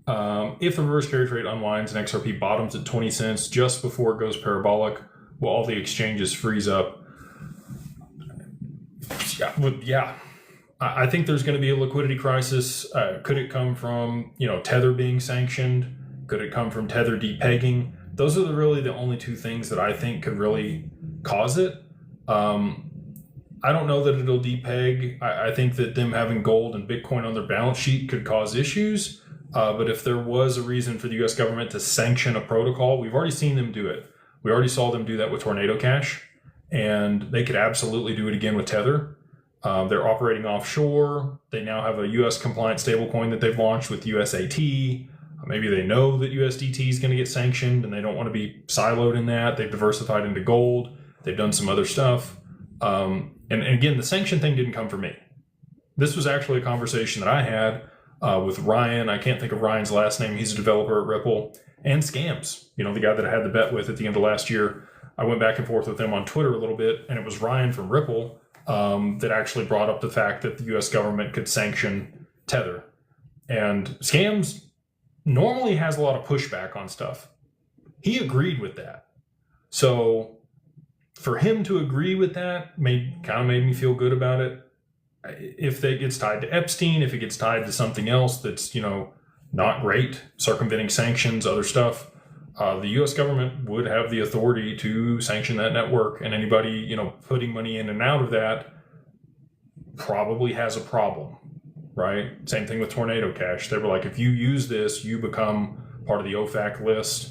If the reverse carry trade unwinds and XRP bottoms at 20 cents just before it goes parabolic, will all the exchanges freeze up? Yeah. I think there's going to be a liquidity crisis. Could it come from, Tether being sanctioned? Could it come from Tether depegging? Those are really the only two things that I think could really cause it. I don't know that it'll depeg. I think that them having gold and Bitcoin on their balance sheet could cause issues. But if there was a reason for the U.S. government to sanction a protocol, we've already seen them do it. We already saw them do that with Tornado Cash, and they could absolutely do it again with Tether. They're operating offshore. They now have a U.S. compliant stablecoin that they've launched with USAT. Maybe they know that USDT is going to get sanctioned and they don't want to be siloed in that. They've diversified into gold. They've done some other stuff. And again, the sanction thing didn't come from me. This was actually a conversation that I had with Ryan. I can't think of Ryan's last name. He's a developer at Ripple. And Scams, the guy that I had the bet with at the end of last year. I went back and forth with him on Twitter a little bit, and it was Ryan from Ripple that actually brought up the fact that the U.S. government could sanction Tether. And Scams normally has a lot of pushback on stuff. He agreed with that. So for him to agree with that kind of made me feel good about it. If it gets tied to Epstein, if it gets tied to something else that's, not great, circumventing sanctions, other stuff, the U.S. government would have the authority to sanction that network, and anybody, putting money in and out of that probably has a problem, right? Same thing with Tornado Cash. They were like, if you use this, you become part of the OFAC list.